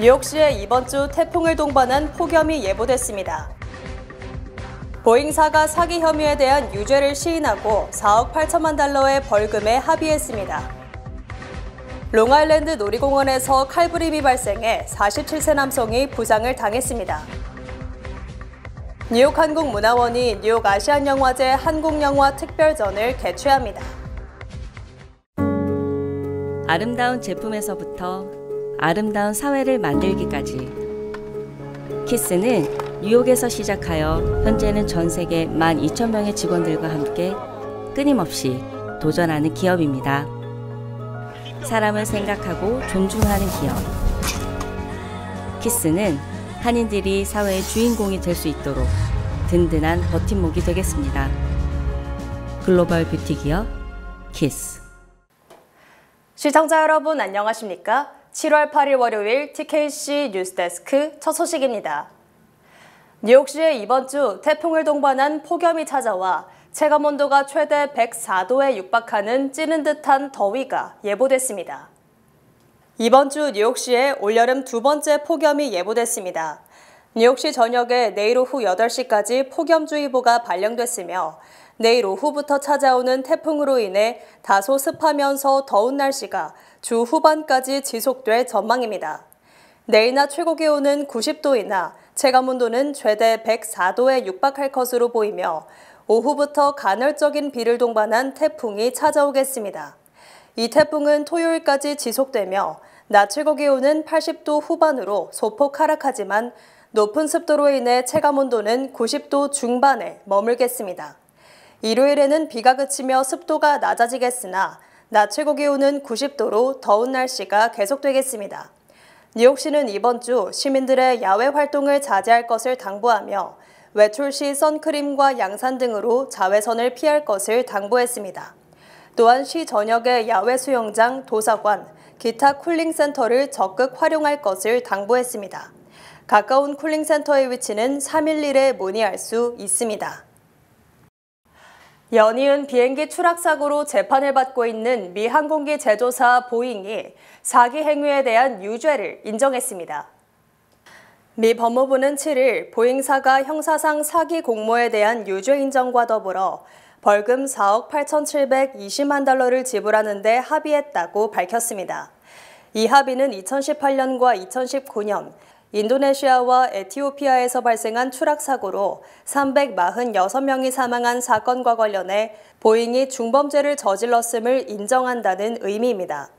뉴욕시에 이번 주 태풍을 동반한 폭염이 예보됐습니다. 보잉사가 사기 혐의에 대한 유죄를 시인하고 4억 8천만 달러의 벌금에 합의했습니다. 롱아일랜드 놀이공원에서 칼부림이 발생해 47세 남성이 부상을 당했습니다. 뉴욕 한국문화원이 뉴욕 아시안영화제 한국영화 특별전을 개최합니다. 아름다운 제품에서부터 아름다운 사회를 만들기까지 키스는 뉴욕에서 시작하여 현재는 전 세계 12,000명의 직원들과 함께 끊임없이 도전하는 기업입니다. 사람을 생각하고 존중하는 기업. 키스는 한인들이 사회의 주인공이 될 수 있도록 든든한 버팀목이 되겠습니다. 글로벌 뷰티 기업 키스. 시청자 여러분 안녕하십니까? 7월 8일 월요일 TKC 뉴스데스크 첫 소식입니다. 뉴욕시에 이번 주 태풍을 동반한 폭염이 찾아와 체감온도가 최대 104도에 육박하는 찌는 듯한 더위가 예보됐습니다. 이번 주 뉴욕시에 올여름 두 번째 폭염이 예보됐습니다. 뉴욕시 전역에 내일 오후 8시까지 폭염주의보가 발령됐으며 내일 오후부터 찾아오는 태풍으로 인해 다소 습하면서 더운 날씨가 주 후반까지 지속될 전망입니다. 내일 낮 최고 기온은 90도이나 체감온도는 최대 104도에 육박할 것으로 보이며 오후부터 간헐적인 비를 동반한 태풍이 찾아오겠습니다. 이 태풍은 토요일까지 지속되며 낮 최고 기온은 80도 후반으로 소폭 하락하지만 높은 습도로 인해 체감온도는 90도 중반에 머물겠습니다. 일요일에는 비가 그치며 습도가 낮아지겠으나 낮 최고 기온은 90도로 더운 날씨가 계속되겠습니다. 뉴욕시는 이번 주 시민들의 야외 활동을 자제할 것을 당부하며 외출 시 선크림과 양산 등으로 자외선을 피할 것을 당부했습니다. 또한 시 전역의 야외 수영장, 도서관, 기타 쿨링센터를 적극 활용할 것을 당부했습니다. 가까운 쿨링센터의 위치는 311에 문의할 수 있습니다. 연이은 비행기 추락 사고로 재판을 받고 있는 미 항공기 제조사 보잉이 사기 행위에 대한 유죄를 인정했습니다. 미 법무부는 7일 보잉사가 형사상 사기 공모에 대한 유죄 인정과 더불어 벌금 4억 8,720만 달러를 지불하는 데 합의했다고 밝혔습니다. 이 합의는 2018년과 2019년 인도네시아와 에티오피아에서 발생한 추락 사고로 346명이 사망한 사건과 관련해 보잉이 중범죄를 저질렀음을 인정한다는 의미입니다.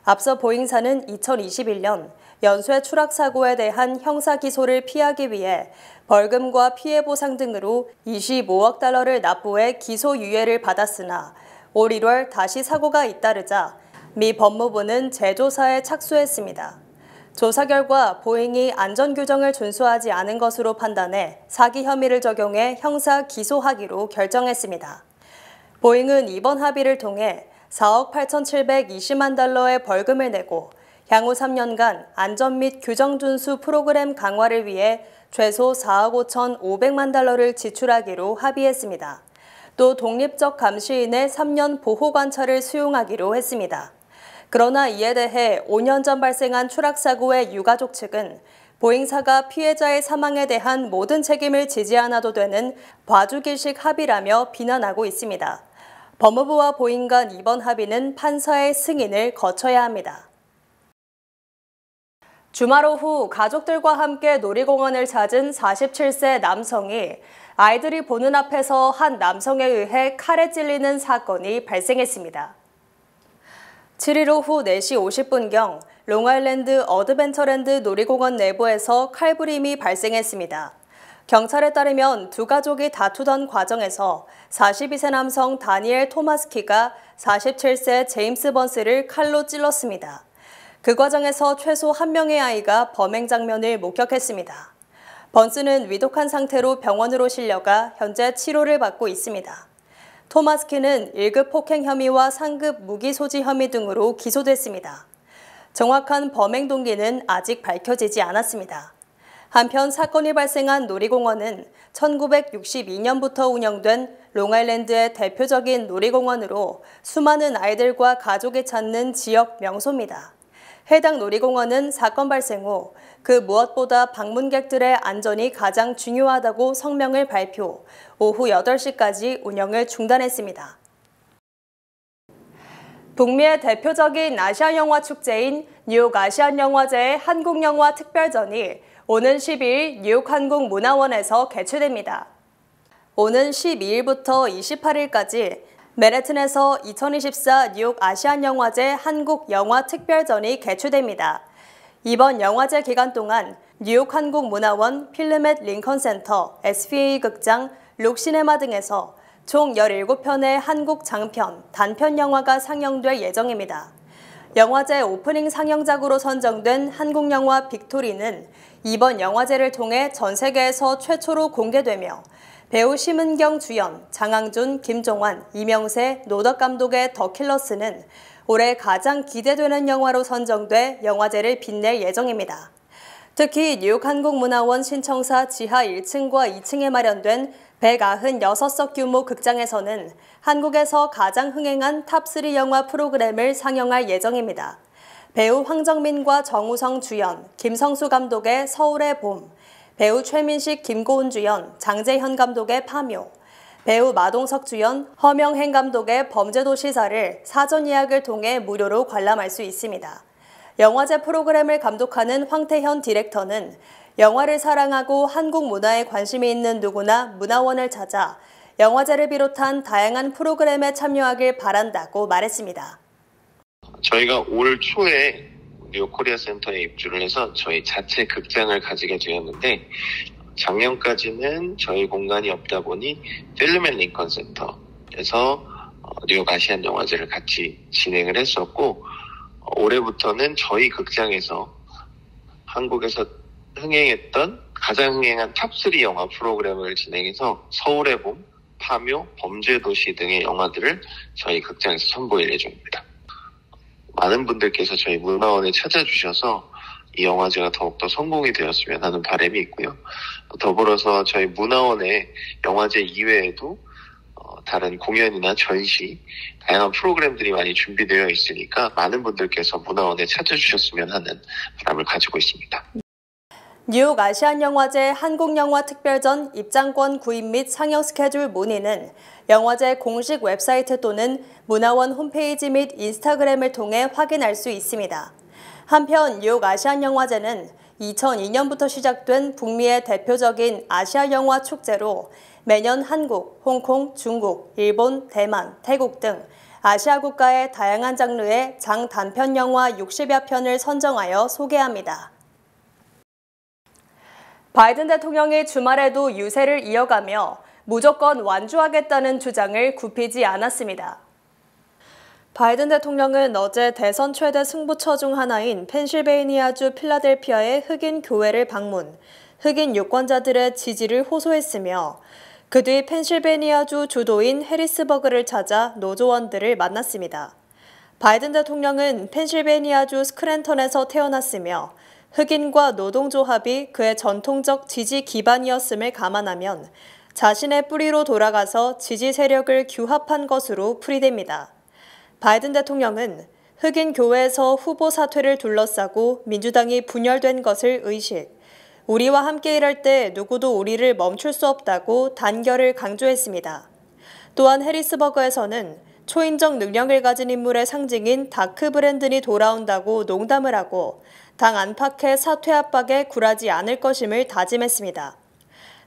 앞서 보잉사는 2021년 연쇄 추락 사고에 대한 형사 기소를 피하기 위해 벌금과 피해 보상 등으로 25억 달러를 납부해 기소 유예를 받았으나 올 1월 다시 사고가 잇따르자 미 법무부는 재조사에 착수했습니다. 조사 결과 보잉이 안전규정을 준수하지 않은 것으로 판단해 사기 혐의를 적용해 형사 기소하기로 결정했습니다. 보잉은 이번 합의를 통해 4억 8,720만 달러의 벌금을 내고 향후 3년간 안전 및 규정 준수 프로그램 강화를 위해 최소 4억 5,500만 달러를 지출하기로 합의했습니다. 또 독립적 감시인의 3년 보호 관찰을 수용하기로 했습니다. 그러나 이에 대해 5년 전 발생한 추락 사고의 유가족 측은 보잉사가 피해자의 사망에 대한 모든 책임을 지지 않아도 되는 봐주기식 합의라며 비난하고 있습니다. 법무부와 보잉 간 이번 합의는 판사의 승인을 거쳐야 합니다. 주말 오후 가족들과 함께 놀이공원을 찾은 47세 남성이 아이들이 보는 앞에서 한 남성에 의해 칼에 찔리는 사건이 발생했습니다. 7일 오후 4시 50분경 롱아일랜드 어드벤처랜드 놀이공원 내부에서 칼부림이 발생했습니다. 경찰에 따르면 두 가족이 다투던 과정에서 42세 남성 다니엘 토마스키가 47세 제임스 번스를 칼로 찔렀습니다. 그 과정에서 최소 1명의 아이가 범행 장면을 목격했습니다. 번스는 위독한 상태로 병원으로 실려가 현재 치료를 받고 있습니다. 토마스키는 1급 폭행 혐의와 상급 무기 소지 혐의 등으로 기소됐습니다. 정확한 범행 동기는 아직 밝혀지지 않았습니다. 한편 사건이 발생한 놀이공원은 1962년부터 운영된 롱아일랜드의 대표적인 놀이공원으로 수많은 아이들과 가족이 찾는 지역 명소입니다. 해당 놀이공원은 사건 발생 후 그 무엇보다 방문객들의 안전이 가장 중요하다고 성명을 발표, 오후 8시까지 운영을 중단했습니다. 북미의 대표적인 아시아 영화 축제인 뉴욕 아시안영화제의 한국영화 특별전이 오는 12일 뉴욕 한국문화원에서 개최됩니다. 오는 12일부터 28일까지 맨해튼에서 2024 뉴욕 아시안영화제 한국영화특별전이 개최됩니다. 이번 영화제 기간 동안 뉴욕 한국문화원, 필름앳 링컨센터, SPA 극장, 록시네마 등에서 총 17편의 한국 장편, 단편 영화가 상영될 예정입니다. 영화제 오프닝 상영작으로 선정된 한국 영화 빅토리는 이번 영화제를 통해 전 세계에서 최초로 공개되며 배우 심은경 주연, 장항준, 김종환, 이명세, 노덕 감독의 더 킬러스는 올해 가장 기대되는 영화로 선정돼 영화제를 빛낼 예정입니다. 특히 뉴욕 한국문화원 신청사 지하 1층과 2층에 마련된 196석 규모 극장에서는 한국에서 가장 흥행한 탑3 영화 프로그램을 상영할 예정입니다. 배우 황정민과 정우성 주연, 김성수 감독의 서울의 봄, 배우 최민식, 김고은 주연, 장재현 감독의 파묘, 배우 마동석 주연, 허명행 감독의 범죄도시사를 사전 예약을 통해 무료로 관람할 수 있습니다. 영화제 프로그램을 감독하는 황태현 디렉터는 영화를 사랑하고 한국 문화에 관심이 있는 누구나 문화원을 찾아 영화제를 비롯한 다양한 프로그램에 참여하길 바란다고 말했습니다. 저희가 올 초에 뉴욕 코리아 센터에 입주를 해서 저희 자체 극장을 가지게 되었는데 작년까지는 저희 공간이 없다 보니 필름앳 링컨 센터에서 뉴욕 아시안 영화제를 같이 진행을 했었고 올해부터는 저희 극장에서 한국에서 흥행했던 가장 흥행한 탑3 영화 프로그램을 진행해서 서울의 봄, 파묘, 범죄도시 등의 영화들을 저희 극장에서 선보일 예정입니다. 많은 분들께서 저희 문화원에 찾아주셔서 이 영화제가 더욱더 성공이 되었으면 하는 바람이 있고요. 더불어서 저희 문화원의 영화제 이외에도 다른 공연이나 전시, 다양한 프로그램들이 많이 준비되어 있으니까 많은 분들께서 문화원에 찾아주셨으면 하는 바람을 가지고 있습니다. 뉴욕 아시안영화제 한국영화특별전 입장권 구입 및 상영 스케줄 문의는 영화제 공식 웹사이트 또는 문화원 홈페이지 및 인스타그램을 통해 확인할 수 있습니다. 한편 뉴욕 아시안영화제는 2002년부터 시작된 북미의 대표적인 아시아 영화 축제로 매년 한국, 홍콩, 중국, 일본, 대만, 태국 등 아시아 국가의 다양한 장르의 장단편 영화 60여 편을 선정하여 소개합니다. 바이든 대통령이 주말에도 유세를 이어가며 무조건 완주하겠다는 주장을 굽히지 않았습니다. 바이든 대통령은 어제 대선 최대 승부처 중 하나인 펜실베이니아주 필라델피아의 흑인 교회를 방문, 흑인 유권자들의 지지를 호소했으며 그 뒤 펜실베이니아주 주도인 해리스버그를 찾아 노조원들을 만났습니다. 바이든 대통령은 펜실베이니아주 스크랜턴에서 태어났으며 흑인과 노동조합이 그의 전통적 지지 기반이었음을 감안하면 자신의 뿌리로 돌아가서 지지 세력을 규합한 것으로 풀이됩니다. 바이든 대통령은 흑인 교회에서 후보 사퇴를 둘러싸고 민주당이 분열된 것을 의식, 우리와 함께 일할 때 누구도 우리를 멈출 수 없다고 단결을 강조했습니다. 또한 해리스버그에서는 초인적 능력을 가진 인물의 상징인 다크 브랜든이 돌아온다고 농담을 하고 당 안팎의 사퇴 압박에 굴하지 않을 것임을 다짐했습니다.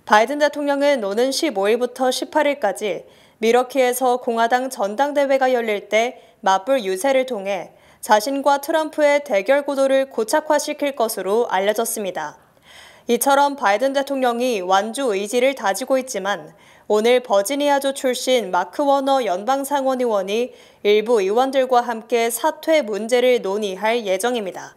바이든 대통령은 오는 15일부터 18일까지 밀워키에서 공화당 전당대회가 열릴 때 맞불 유세를 통해 자신과 트럼프의 대결 구도를 고착화시킬 것으로 알려졌습니다. 이처럼 바이든 대통령이 완주 의지를 다지고 있지만 오늘 버지니아주 출신 마크 워너 연방상원 의원이 일부 의원들과 함께 사퇴 문제를 논의할 예정입니다.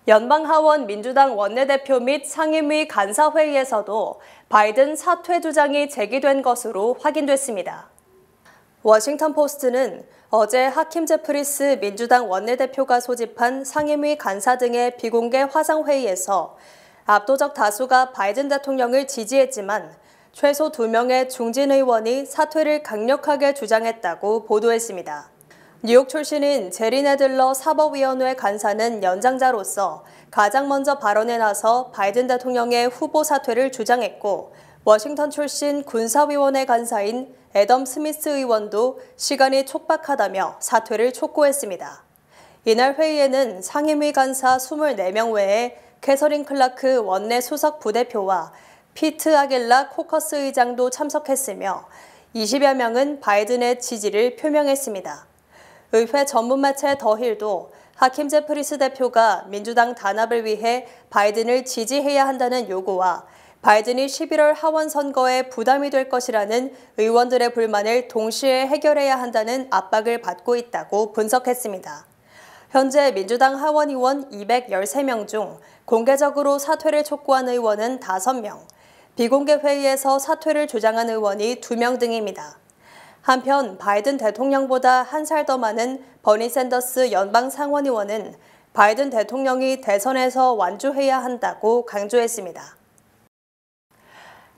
연방하원 민주당 원내대표 및 상임위 간사회의에서도 바이든 사퇴 주장이 제기된 것으로 확인됐습니다. 워싱턴 포스트는 어제 하킴 제프리스 민주당 원내대표가 소집한 상임위 간사 등의 비공개 화상회의에서 압도적 다수가 바이든 대통령을 지지했지만 최소 2명의 중진 의원이 사퇴를 강력하게 주장했다고 보도했습니다. 뉴욕 출신인 제리 네들러 사법위원회 간사는 연장자로서 가장 먼저 발언에 나서 바이든 대통령의 후보 사퇴를 주장했고, 워싱턴 출신 군사위원회 간사인 애덤 스미스 의원도 시간이 촉박하다며 사퇴를 촉구했습니다. 이날 회의에는 상임위 간사 24명 외에 캐서린 클라크 원내 수석 부대표와 피트 아길라 코커스 의장도 참석했으며 20여 명은 바이든의 지지를 표명했습니다. 의회 전문 매체 더힐도 하킴 제프리스 대표가 민주당 단합을 위해 바이든을 지지해야 한다는 요구와 바이든이 11월 하원 선거에 부담이 될 것이라는 의원들의 불만을 동시에 해결해야 한다는 압박을 받고 있다고 분석했습니다. 현재 민주당 하원 의원 213명 중 공개적으로 사퇴를 촉구한 의원은 5명, 비공개 회의에서 사퇴를 주장한 의원이 2명 등입니다. 한편 바이든 대통령보다 1살 더 많은 버니 샌더스 연방 상원의원은 바이든 대통령이 대선에서 완주해야 한다고 강조했습니다.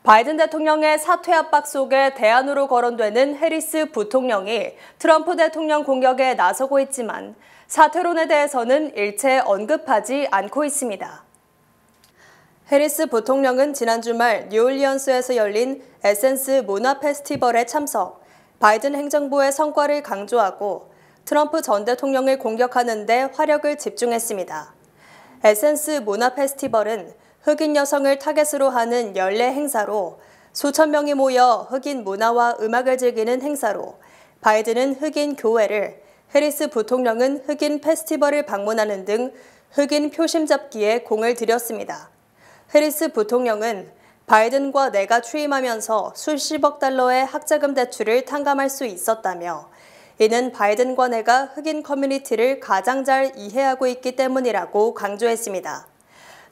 바이든 대통령의 사퇴 압박 속에 대안으로 거론되는 해리스 부통령이 트럼프 대통령 공격에 나서고 있지만 사퇴론에 대해서는 일체 언급하지 않고 있습니다. 해리스 부통령은 지난 주말 뉴올리언스에서 열린 에센스 문화 페스티벌에 참석, 바이든 행정부의 성과를 강조하고 트럼프 전 대통령을 공격하는 데 화력을 집중했습니다. 에센스 문화 페스티벌은 흑인 여성을 타겟으로 하는 연례 행사로 수천 명이 모여 흑인 문화와 음악을 즐기는 행사로 바이든은 흑인 교회를, 해리스 부통령은 흑인 페스티벌을 방문하는 등 흑인 표심 잡기에 공을 들였습니다. 해리스 부통령은 바이든과 내가 취임하면서 수십억 달러의 학자금 대출을 탕감할 수 있었다며 이는 바이든과 내가 흑인 커뮤니티를 가장 잘 이해하고 있기 때문이라고 강조했습니다.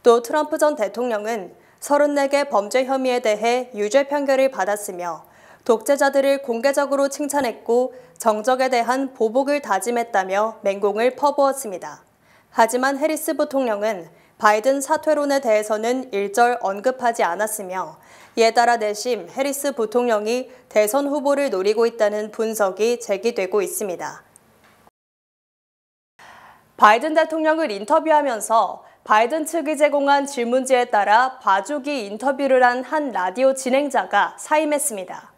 또 트럼프 전 대통령은 34개 범죄 혐의에 대해 유죄 판결을 받았으며 독재자들을 공개적으로 칭찬했고 정적에 대한 보복을 다짐했다며 맹공을 퍼부었습니다. 하지만 해리스 부통령은 바이든 사퇴론에 대해서는 일절 언급하지 않았으며 이에 따라 내심 해리스 부통령이 대선 후보를 노리고 있다는 분석이 제기되고 있습니다. 바이든 대통령을 인터뷰하면서 바이든 측이 제공한 질문지에 따라 봐주기 인터뷰를 한 한 라디오 진행자가 사임했습니다.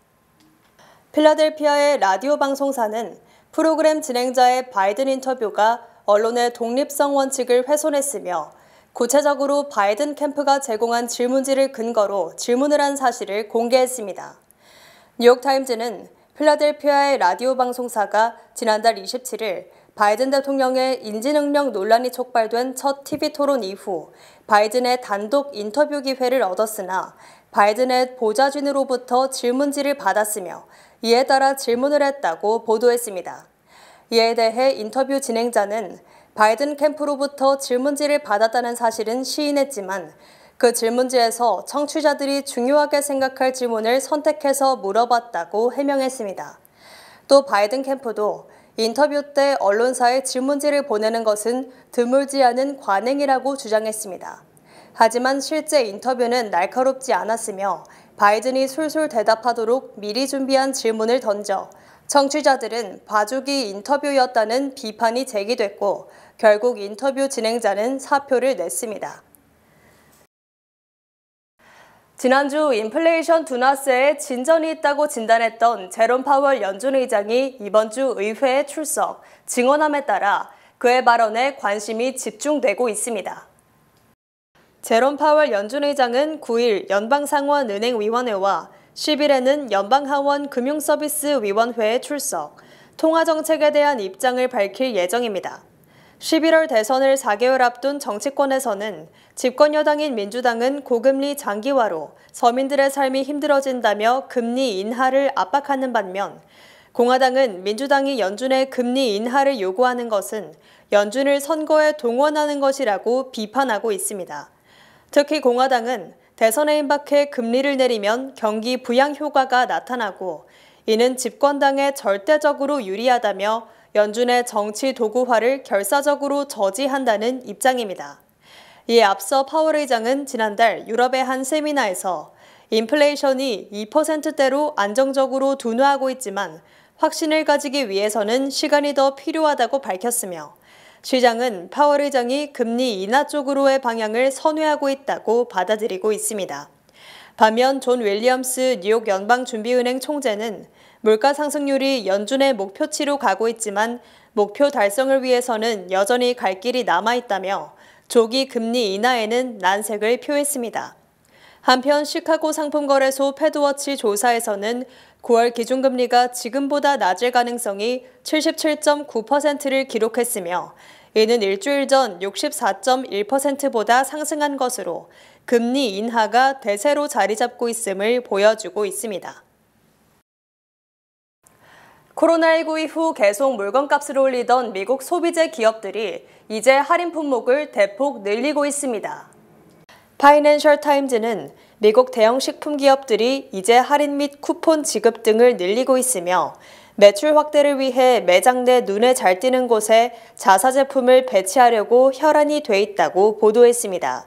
필라델피아의 라디오 방송사는 프로그램 진행자의 바이든 인터뷰가 언론의 독립성 원칙을 훼손했으며 구체적으로 바이든 캠프가 제공한 질문지를 근거로 질문을 한 사실을 공개했습니다. 뉴욕타임즈는 필라델피아의 라디오 방송사가 지난달 27일 바이든 대통령의 인지능력 논란이 촉발된 첫 TV 토론 이후 바이든의 단독 인터뷰 기회를 얻었으나 바이든의 보좌진으로부터 질문지를 받았으며 이에 따라 질문을 했다고 보도했습니다. 이에 대해 인터뷰 진행자는 바이든 캠프로부터 질문지를 받았다는 사실은 시인했지만 그 질문지에서 청취자들이 중요하게 생각할 질문을 선택해서 물어봤다고 해명했습니다. 또 바이든 캠프도 인터뷰 때 언론사에 질문지를 보내는 것은 드물지 않은 관행이라고 주장했습니다. 하지만 실제 인터뷰는 날카롭지 않았으며 바이든이 술술 대답하도록 미리 준비한 질문을 던져 청취자들은 봐주기 인터뷰였다는 비판이 제기됐고 결국 인터뷰 진행자는 사표를 냈습니다. 지난주 인플레이션 둔화세에 진전이 있다고 진단했던 제롬 파월 연준 의장이 이번 주 의회에 출석, 증언함에 따라 그의 발언에 관심이 집중되고 있습니다. 제롬 파월 연준 의장은 9일 연방상원은행위원회와 10일에는 연방하원 금융서비스위원회에 출석, 통화정책에 대한 입장을 밝힐 예정입니다. 11월 대선을 4개월 앞둔 정치권에서는 집권 여당인 민주당은 고금리 장기화로 서민들의 삶이 힘들어진다며 금리 인하를 압박하는 반면 공화당은 민주당이 연준의 금리 인하를 요구하는 것은 연준을 선거에 동원하는 것이라고 비판하고 있습니다. 특히 공화당은 대선에 임박해 금리를 내리면 경기 부양 효과가 나타나고 이는 집권당에 절대적으로 유리하다며 연준의 정치 도구화를 결사적으로 저지한다는 입장입니다. 이에 앞서 파월 의장은 지난달 유럽의 한 세미나에서 인플레이션이 2%대로 안정적으로 둔화하고 있지만 확신을 가지기 위해서는 시간이 더 필요하다고 밝혔으며 시장은 파월 의장이 금리 인하 쪽으로의 방향을 선회하고 있다고 받아들이고 있습니다. 반면 존 윌리엄스 뉴욕 연방준비은행 총재는 물가 상승률이 연준의 목표치로 가고 있지만 목표 달성을 위해서는 여전히 갈 길이 남아있다며 조기 금리 인하에는 난색을 표했습니다. 한편 시카고 상품거래소 패드워치 조사에서는 9월 기준금리가 지금보다 낮을 가능성이 77.9%를 기록했으며 이는 일주일 전 64.1%보다 상승한 것으로 금리 인하가 대세로 자리 잡고 있음을 보여주고 있습니다. 코로나19 이후 계속 물건값을 올리던 미국 소비재 기업들이 이제 할인 품목을 대폭 늘리고 있습니다. 파이낸셜 타임즈는 미국 대형 식품 기업들이 이제 할인 및 쿠폰 지급 등을 늘리고 있으며 매출 확대를 위해 매장 내 눈에 잘 띄는 곳에 자사 제품을 배치하려고 혈안이 돼 있다고 보도했습니다.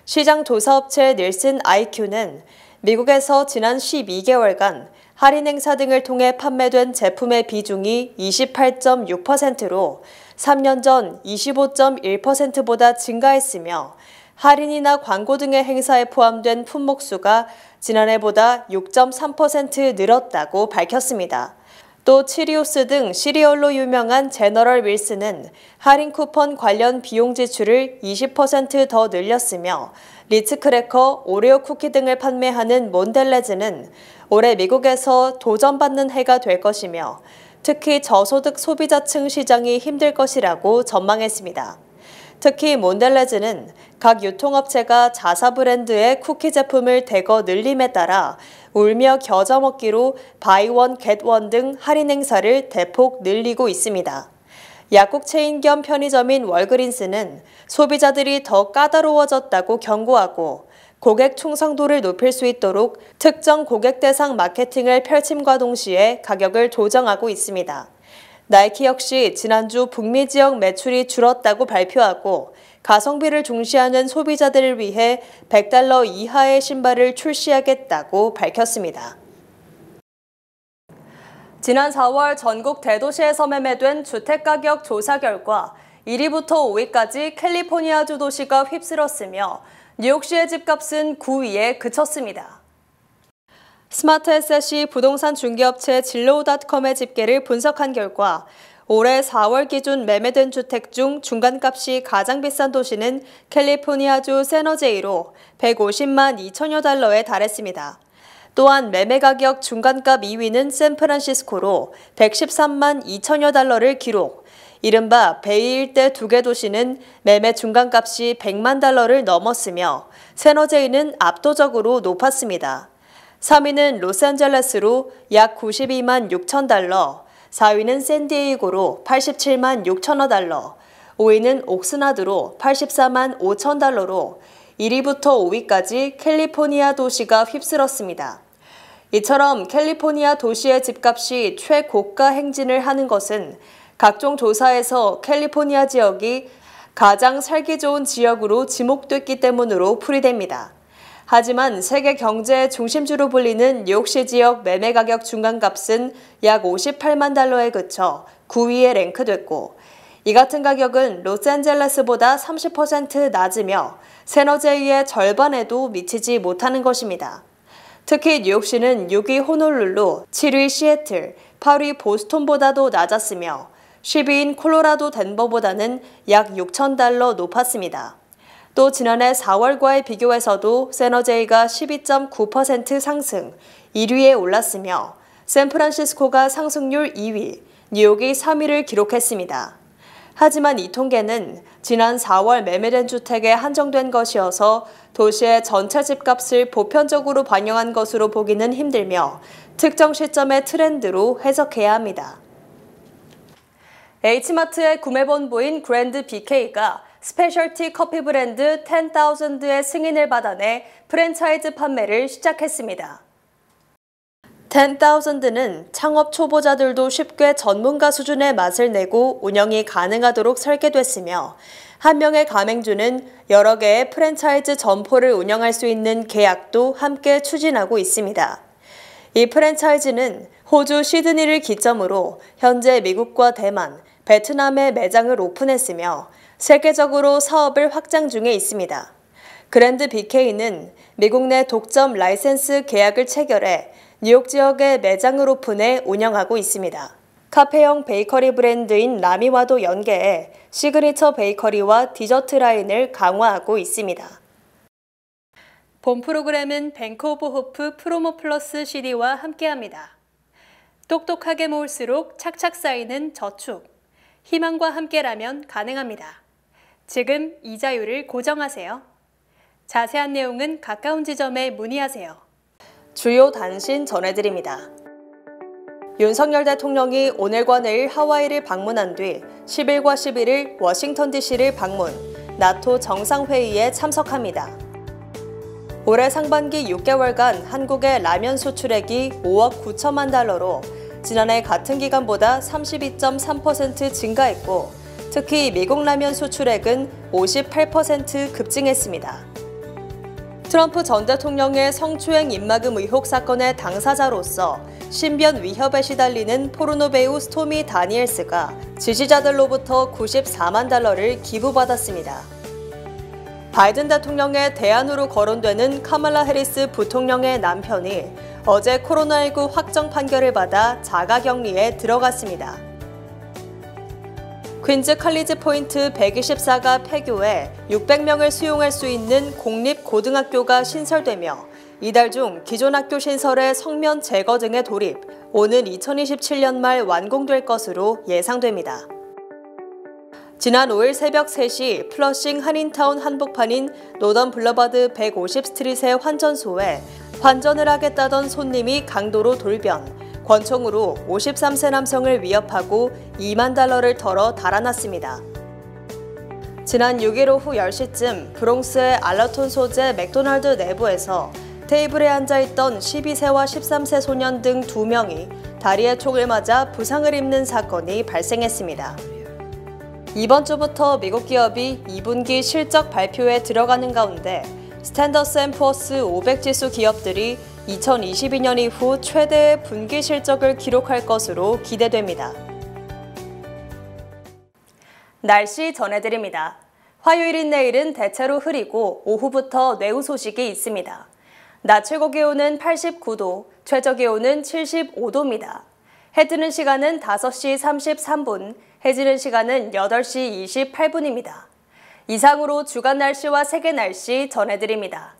시장 조사업체 닐슨 IQ는 미국에서 지난 12개월간 할인 행사 등을 통해 판매된 제품의 비중이 28.6%로 3년 전 25.1%보다 증가했으며 할인이나 광고 등의 행사에 포함된 품목 수가 지난해보다 6.3% 늘었다고 밝혔습니다. 또 치리오스 등 시리얼로 유명한 제너럴 밀스는 할인 쿠폰 관련 비용 지출을 20% 더 늘렸으며 리츠크래커, 오레오 쿠키 등을 판매하는 몬델레즈는 올해 미국에서 도전받는 해가 될 것이며 특히 저소득 소비자층 시장이 힘들 것이라고 전망했습니다. 특히 몬델레즈는 각 유통업체가 자사 브랜드의 쿠키 제품을 대거 늘림에 따라 울며 겨자 먹기로 바이 원 겟 원 등 할인 행사를 대폭 늘리고 있습니다. 약국 체인 겸 편의점인 월그린스는 소비자들이 더 까다로워졌다고 경고하고 고객 충성도를 높일 수 있도록 특정 고객 대상 마케팅을 펼침과 동시에 가격을 조정하고 있습니다. 나이키 역시 지난주 북미 지역 매출이 줄었다고 발표하고 가성비를 중시하는 소비자들을 위해 $100 이하의 신발을 출시하겠다고 밝혔습니다. 지난 4월 전국 대도시에서 매매된 주택가격 조사 결과 1위부터 5위까지 캘리포니아주 도시가 휩쓸었으며 뉴욕시의 집값은 9위에 그쳤습니다. 스마트에셋이 부동산 중개업체 진로우.com의 집계를 분석한 결과 올해 4월 기준 매매된 주택 중 중간값이 가장 비싼 도시는 캘리포니아주 샌호제이로 150만 2천여 달러에 달했습니다. 또한 매매 가격 중간값 2위는 샌프란시스코로 113만 2천여 달러를 기록. 이른바 베이 일대 2개 도시는 매매 중간값이 100만 달러를 넘었으며 샌호제이는 압도적으로 높았습니다. 3위는 로스앤젤레스로 약 92만 6천 달러, 4위는 샌디에이고로 87만 6천여 달러, 5위는 옥스나드로 84만 5천 달러로 1위부터 5위까지 캘리포니아 도시가 휩쓸었습니다. 이처럼 캘리포니아 도시의 집값이 최고가 행진을 하는 것은 각종 조사에서 캘리포니아 지역이 가장 살기 좋은 지역으로 지목됐기 때문으로 풀이됩니다. 하지만 세계 경제의 중심주로 불리는 뉴욕시 지역 매매 가격 중간값은 약 58만 달러에 그쳐 9위에 랭크됐고 이 같은 가격은 로스앤젤레스보다 30% 낮으며 샌호제이의 절반에도 미치지 못하는 것입니다. 특히 뉴욕시는 6위 호놀룰루, 7위 시애틀, 8위 보스톤보다도 낮았으며 10위인 콜로라도 덴버보다는 약 6천 달러 높았습니다. 또 지난해 4월과의 비교에서도 샌호제이가 12.9% 상승, 1위에 올랐으며 샌프란시스코가 상승률 2위, 뉴욕이 3위를 기록했습니다. 하지만 이 통계는 지난 4월 매매된 주택에 한정된 것이어서 도시의 전체 집값을 보편적으로 반영한 것으로 보기는 힘들며 특정 시점의 트렌드로 해석해야 합니다. H마트의 구매본부인 그랜드 BK가 스페셜티 커피 브랜드 10,000의 승인을 받아내 프랜차이즈 판매를 시작했습니다. 10,000는 창업 초보자들도 쉽게 전문가 수준의 맛을 내고 운영이 가능하도록 설계됐으며 한 명의 가맹주는 여러 개의 프랜차이즈 점포를 운영할 수 있는 계약도 함께 추진하고 있습니다. 이 프랜차이즈는 호주 시드니를 기점으로 현재 미국과 대만, 베트남에 매장을 오픈했으며 세계적으로 사업을 확장 중에 있습니다. 그랜드 BK는 미국 내 독점 라이센스 계약을 체결해 뉴욕 지역에 매장을 오픈해 운영하고 있습니다. 카페형 베이커리 브랜드인 라미와도 연계해 시그니처 베이커리와 디저트 라인을 강화하고 있습니다. 본 프로그램은 뱅크 오브 호프 프로모 플러스 CD와 함께합니다. 똑똑하게 모을수록 착착 쌓이는 저축. 희망과 함께라면 가능합니다. 지금 이자율을 고정하세요. 자세한 내용은 가까운 지점에 문의하세요. 주요 단신 전해드립니다. 윤석열 대통령이 오늘과 내일 하와이를 방문한 뒤 10일과 11일 워싱턴 DC를 방문, 나토 정상회의에 참석합니다. 올해 상반기 6개월간 한국의 라면 수출액이 5억 9천만 달러로 지난해 같은 기간보다 32.3% 증가했고, 특히 미국 라면 수출액은 58% 급증했습니다. 트럼프 전 대통령의 성추행 입막음 의혹 사건의 당사자로서 신변 위협에 시달리는 포르노 배우 스토미 다니엘스가 지지자들로부터 94만 달러를 기부받았습니다. 바이든 대통령의 대안으로 거론되는 카말라 해리스 부통령의 남편이 어제 코로나19 확정 판결을 받아 자가격리에 들어갔습니다. 퀸즈 칼리지 포인트 124가 폐교해 600명을 수용할 수 있는 공립고등학교가 신설되며 이달 중 기존 학교 신설의 성면 제거 등의 돌입, 오는 2027년 말 완공될 것으로 예상됩니다. 지난 5일 새벽 3시 플러싱 한인타운 한복판인 노던 블러바드 150스트릿의 환전소에 환전을 하겠다던 손님이 강도로 돌변, 권총으로 53세 남성을 위협하고 2만 달러를 털어 달아났습니다. 지난 6일 오후 10시쯤 브롱스의 알러톤 소재 맥도날드 내부에서 테이블에 앉아있던 12세와 13세 소년 등 2명이 다리에 총을 맞아 부상을 입는 사건이 발생했습니다. 이번 주부터 미국 기업이 2분기 실적 발표에 들어가는 가운데 스탠더드 & 푸어스 500 지수 기업들이 2022년 이후 최대의 분기 실적을 기록할 것으로 기대됩니다. 날씨 전해드립니다. 화요일인 내일은 대체로 흐리고 오후부터 뇌우 소식이 있습니다. 낮 최고 기온은 89도, 최저 기온은 75도입니다. 해 뜨는 시간은 5시 33분, 해지는 시간은 8시 28분입니다. 이상으로 주간 날씨와 세계 날씨 전해드립니다.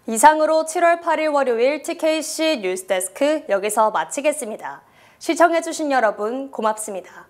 이상으로 7월 8일 월요일 TKC 뉴스데스크 여기서 마치겠습니다. 시청해주신 여러분 고맙습니다.